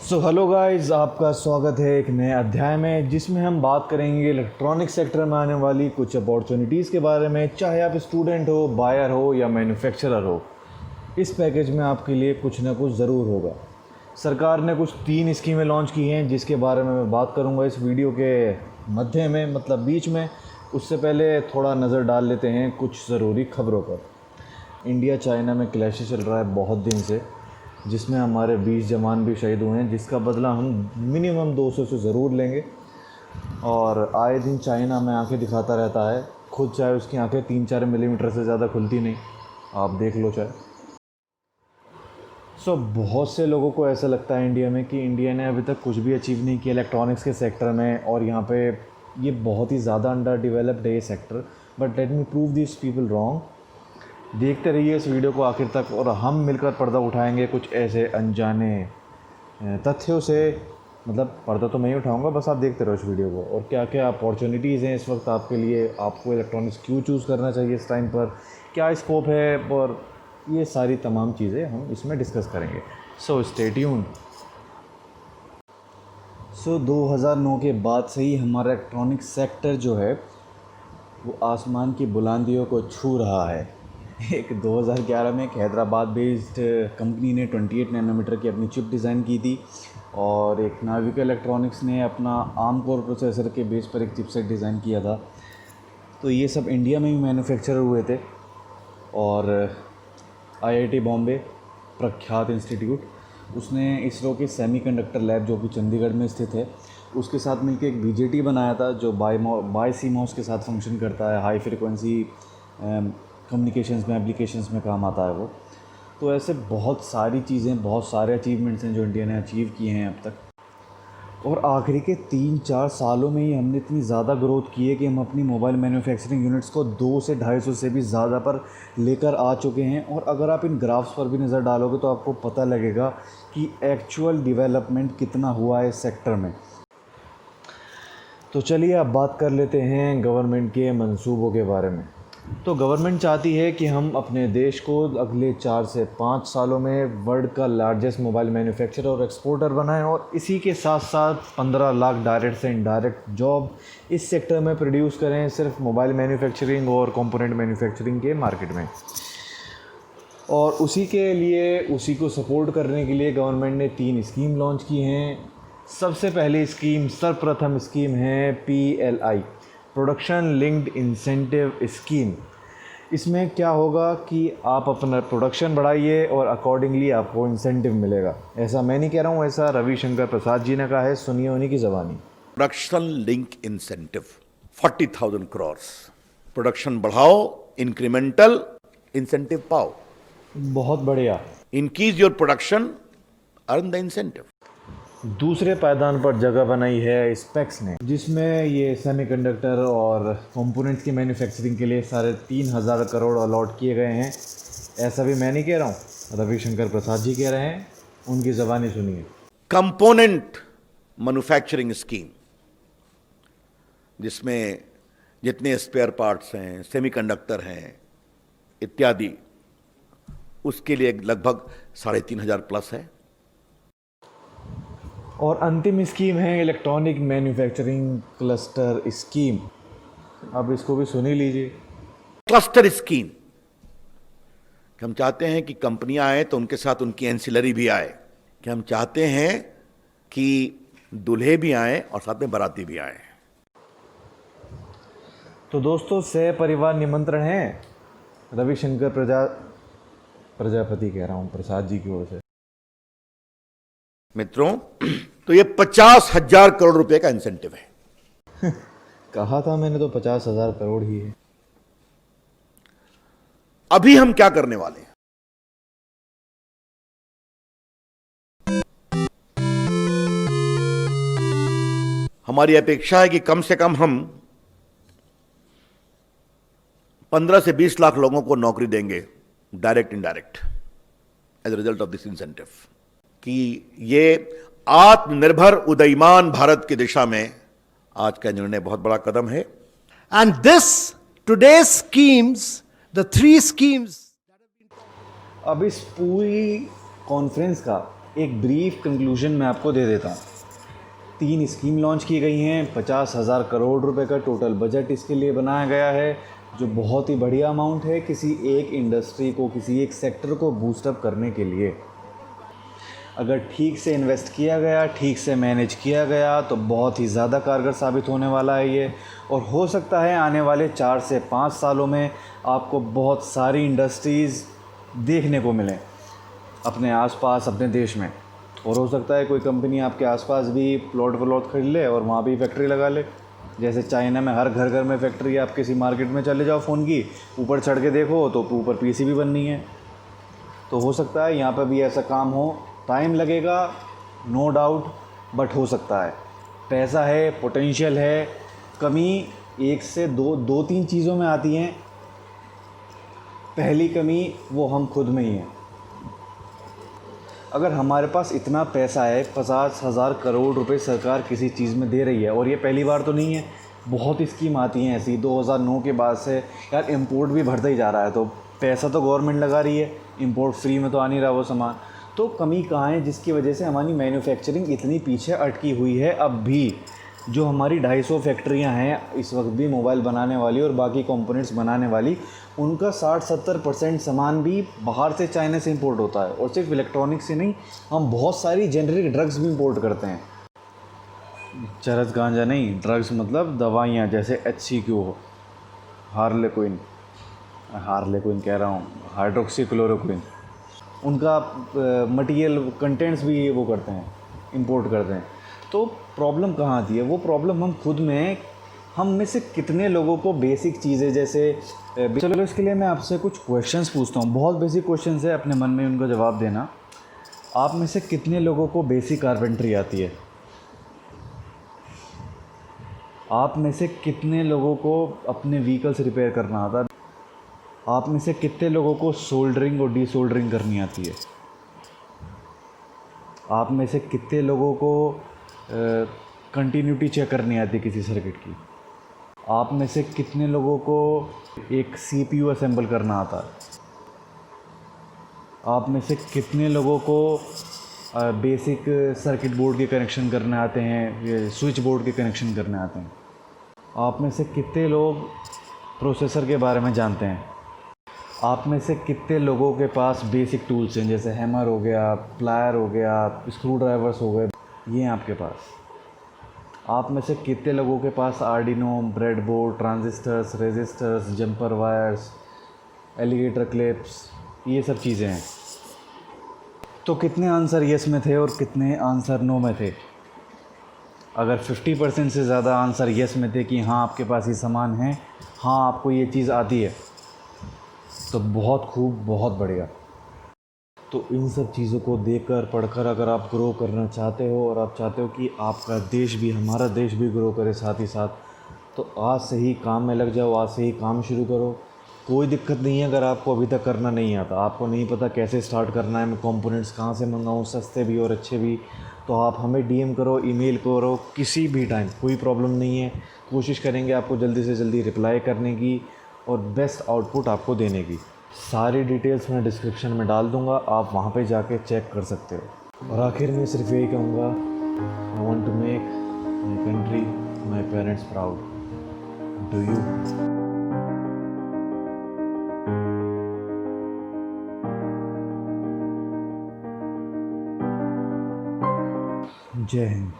So hello guys, आपका स्वागत है एक नए अध्याय में जिसमें हम बात करेंगे इलेक्ट्रॉनिक सेक्टर में आने वाली कुछ अपॉर्चुनिटीज़ के बारे में। चाहे आप स्टूडेंट हो, बायर हो या मैन्युफैक्चरर हो, इस पैकेज में आपके लिए कुछ ना कुछ ज़रूर होगा। सरकार ने कुछ 3 स्कीमें लॉन्च की हैं जिसके बारे में मैं बात करूंगा इस वीडियो के मध्य में, मतलब बीच में। उससे पहले थोड़ा नज़र डाल लेते हैं कुछ ज़रूरी खबरों पर। इंडिया चाइना में क्लैश चल रहा है बहुत दिन से, जिसमें हमारे 20 जवान भी शहीद हुए हैं, जिसका बदला हम मिनिमम 200 से ज़रूर लेंगे। और आए दिन चाइना में आंखें दिखाता रहता है, खुद चाहे उसकी आंखें 3-4 मिलीमीटर से ज़्यादा खुलती नहीं, आप देख लो चाहे। बहुत से लोगों को ऐसा लगता है इंडिया में कि इंडिया ने अभी तक कुछ भी अचीव नहीं किया इलेक्ट्रॉनिक्स के सेक्टर में, और यहाँ पे ये बहुत ही ज़्यादा अंडर डेवलप्ड है ये sector. But let me prove this people wrong. देखते रहिए इस वीडियो को आखिर तक और हम मिलकर पर्दा उठाएंगे कुछ ऐसे अनजाने तथ्यों से। मतलब पर्दा तो मैं ही उठाऊंगा, बस आप देखते रहो इस वीडियो को। और क्या क्या अपॉर्चुनिटीज़ हैं इस वक्त आपके लिए, आपको इलेक्ट्रॉनिक्स क्यों चूज़ करना चाहिए इस टाइम पर, क्या स्कोप है, और ये सारी तमाम चीज़ें हम इसमें डिस्कस करेंगे। So stay tuned. 2009 के बाद से ही हमारा इलेक्ट्रॉनिक सेक्टर जो है वो आसमान की बुलंदियों को छू रहा है। एक 2011 में एक हैदराबाद बेस्ड कंपनी ने 28 नैनोमीटर की अपनी चिप डिज़ाइन की थी, और एक नाविका इलेक्ट्रॉनिक्स ने अपना आर्म कोर प्रोसेसर के बेस पर एक चिपसेट डिज़ाइन किया था। तो ये सब इंडिया में ही मैन्युफैक्चर हुए थे। और आईआईटी बॉम्बे, प्रख्यात इंस्टीट्यूट, उसने इसरो के सेमीकंडक्टर लैब जो कि चंडीगढ़ में स्थित है, उसके साथ मिलकर एक बीजेटी बनाया था जो बाय सीमॉस के साथ फंक्शन करता है। हाई फ्रिक्वेंसी कम्युनिकेशंस में, एप्लीकेशंस में काम आता है वो। तो ऐसे बहुत सारी चीज़ें, बहुत सारे अचीवमेंट्स हैं जो इंडिया ने अचीव किए हैं अब तक। और आखिरी के 3-4 सालों में ही हमने इतनी ज़्यादा ग्रोथ की है कि हम अपनी मोबाइल मैन्युफैक्चरिंग यूनिट्स को 200 से 250 से भी ज़्यादा पर लेकर आ चुके हैं। और अगर आप इन ग्राफ्स पर भी नज़र डालोगे तो आपको पता लगेगा कि एक्चुअल डेवलपमेंट कितना हुआ है इस सेक्टर में। तो चलिए अब बात कर लेते हैं गवर्नमेंट के मंसूबों के बारे में। तो गवर्नमेंट चाहती है कि हम अपने देश को अगले 4 से 5 सालों में वर्ल्ड का लार्जेस्ट मोबाइल मैन्युफैक्चरर और एक्सपोर्टर बनाएं, और इसी के साथ साथ 15 लाख डायरेक्ट से इनडायरेक्ट जॉब इस सेक्टर में प्रोड्यूस करें, सिर्फ मोबाइल मैन्युफैक्चरिंग और कंपोनेंट मैन्युफैक्चरिंग के मार्केट में। और उसी के लिए, उसी को सपोर्ट करने के लिए गवर्नमेंट ने 3 स्कीम लॉन्च की हैं। सबसे पहली स्कीम, सर्वप्रथम स्कीम है PLI, production linked incentive scheme. इसमें क्या होगा कि आप अपना प्रोडक्शन बढ़ाइए और अकॉर्डिंगली आपको इंसेंटिव मिलेगा। ऐसा मैं नहीं कह रहा हूँ, ऐसा रविशंकर प्रसाद जी ने कहा है, सुनिए उन्हीं की ज़बानी। Production linked incentive 40,000 crore. Production बढ़ाओ, इंक्रीमेंटल इंसेंटिव पाओ। बहुत बढ़िया। Increase your production, earn the incentive. दूसरे पायदान पर जगह बनाई है स्पेक्स ने, जिसमें ये सेमीकंडक्टर और कंपोनेंट्स की मैन्युफैक्चरिंग के लिए 3,500 करोड़ अलॉट किए गए हैं। ऐसा भी मैं नहीं कह रहा हूँ, रविशंकर प्रसाद जी कह रहे हैं, उनकी ज़बानी सुनिए। कंपोनेंट मैन्युफैक्चरिंग स्कीम, जिसमें जितने स्पेयर पार्ट्स हैं, सेमीकंडक्टर हैं इत्यादि, उसके लिए लगभग 3,500 प्लस है। और अंतिम स्कीम है इलेक्ट्रॉनिक मैन्युफैक्चरिंग क्लस्टर स्कीम। अब इसको भी सुन ही लीजिए। क्लस्टर स्कीम, हम चाहते हैं कि कंपनियां आए तो उनके साथ उनकी एंसिलरी भी आए, कि हम चाहते हैं कि दूल्हे भी आए और साथ में बाराती भी आए। तो दोस्तों, सह परिवार निमंत्रण है रविशंकर प्रजापति कह रहा हूँ, प्रसाद जी की ओर से। मित्रों, तो ये 50,000 करोड़ रुपए का इंसेंटिव है। कहा था मैंने तो 50,000 करोड़ ही है। अभी हम क्या करने वाले हैं? हमारी अपेक्षा है कि कम से कम हम 15 से 20 लाख लोगों को नौकरी देंगे, direct indirect, as a result of this incentive. कि ये आत्मनिर्भर उदयमान भारत की दिशा में आज का निर्णय बहुत बड़ा कदम है। And this, today's schemes, the 3 schemes. अब इस पूरी कॉन्फ्रेंस का एक ब्रीफ कंक्लूजन मैं आपको दे देता हूँ। 3 स्कीम लॉन्च की गई हैं, 50,000 करोड़ रुपए का टोटल बजट इसके लिए बनाया गया है, जो बहुत ही बढ़िया अमाउंट है किसी एक इंडस्ट्री को, किसी एक सेक्टर को बूस्टअप करने के लिए। अगर ठीक से इन्वेस्ट किया गया, ठीक से मैनेज किया गया तो बहुत ही ज़्यादा कारगर साबित होने वाला है ये। और हो सकता है आने वाले 4 से 5 सालों में आपको बहुत सारी इंडस्ट्रीज़ देखने को मिलें अपने आसपास, अपने देश में। और हो सकता है कोई कंपनी आपके आसपास भी प्लॉट खरीद ले और वहाँ भी फैक्ट्री लगा ले। जैसे चाइना में हर घर घर में फैक्ट्री है। आप किसी मार्केट में चले जाओ फ़ोन की, ऊपर चढ़ के देखो तो ऊपर पीसीबी बननी है। तो हो सकता है यहाँ पर भी ऐसा काम हो। टाइम लगेगा, नो डाउट, बट हो सकता है। पैसा है, पोटेंशियल है। कमी एक से दो तीन चीज़ों में आती हैं। पहली कमी वो हम खुद में ही हैं। अगर हमारे पास इतना पैसा है, 50,000 करोड़ रुपए सरकार किसी चीज़ में दे रही है, और ये पहली बार तो नहीं है, बहुत स्कीम आती हैं ऐसी 2009 के बाद से। यार इंपोर्ट भी बढ़ता ही जा रहा है, तो पैसा तो गवर्नमेंट लगा रही है, इंपोर्ट फ्री में तो आ नहीं रहा वो सामान। तो कमी कहाँ है जिसकी वजह से हमारी मैन्युफैक्चरिंग इतनी पीछे अटकी हुई है? अब भी जो हमारी 250 फैक्ट्रियाँ हैं इस वक्त भी मोबाइल बनाने वाली और बाकी कंपोनेंट्स बनाने वाली, उनका 60-70% सामान भी बाहर से, चाइना से इंपोर्ट होता है। और सिर्फ इलेक्ट्रॉनिक्स से नहीं, हम बहुत सारी जेनरिक ड्रग्स भी इंपोर्ट करते हैं। चरस गांजा नहीं, ड्रग्स मतलब दवाइयाँ, जैसे HCQ हो, हार्लेक्विन कह रहा हूँ, हाइड्रोक्सीक्लोरोक्विन, उनका मटेरियल कंटेंट्स भी वो करते हैं, इंपोर्ट करते हैं। तो प्रॉब्लम कहाँ आती है? वो प्रॉब्लम हम खुद में, हम में से कितने लोगों को बेसिक चीज़ें जैसे चलो इसके लिए मैं आपसे कुछ क्वेश्चंस पूछता हूँ, बहुत बेसिक क्वेश्चंस है, अपने मन में उनको जवाब देना। आप में से कितने लोगों को बेसिक कारपेंट्री आती है? आप में से कितने लोगों को अपने व्हीकल्स रिपेयर करना आता है? आप में से कितने लोगों को सोल्डरिंग और डीसोल्डरिंग करनी आती है? आप में से कितने लोगों को कंटिन्यूटी चेक करनी आती है किसी सर्किट की? आप में से कितने लोगों को एक CPU असेंबल करना आता है? आप में से कितने लोगों को बेसिक सर्किट बोर्ड के कनेक्शन करने आते हैं, ये स्विच बोर्ड के कनेक्शन करने आते हैं? आप में से कितने लोग प्रोसेसर के बारे में जानते हैं? आप में से कितने लोगों के पास बेसिक टूल्स हैं, जैसे हैमर हो गया, प्लायर हो गया, स्क्रू ड्राइवर्स हो गए, ये हैं आपके पास? आप में से कितने लोगों के पास Arduino, breadboard, transistors, resistors, jumper wires, alligator clips, ये सब चीज़ें हैं? तो कितने आंसर येस में थे और कितने आंसर नो में थे? अगर 50% से ज़्यादा आंसर येस में थे कि हाँ आपके पास ये सामान है, हाँ आपको ये चीज़ आती है, तो बहुत खूब, बहुत बढ़िया। तो इन सब चीज़ों को देखकर, पढ़कर अगर आप ग्रो करना चाहते हो और आप चाहते हो कि आपका देश भी, हमारा देश भी ग्रो करे साथ ही साथ, तो आज से ही काम में लग जाओ, आज से ही काम शुरू करो। कोई दिक्कत नहीं है अगर आपको अभी तक करना नहीं आता, आपको नहीं पता कैसे स्टार्ट करना है, मैं कंपोनेंट्स कहाँ से मंगाऊँ सस्ते भी और अच्छे भी, तो आप हमें DM करो, ईमेल करो, किसी भी टाइम, कोई प्रॉब्लम नहीं है। कोशिश करेंगे आपको जल्दी से जल्दी रिप्लाई करने की और बेस्ट आउटपुट आपको देने की। सारी डिटेल्स मैं डिस्क्रिप्शन में डाल दूँगा, आप वहाँ पे जाके चेक कर सकते हो। और आखिर में सिर्फ यही कहूँगा, I want to make my country, my parents proud. Do you? जय हिंद।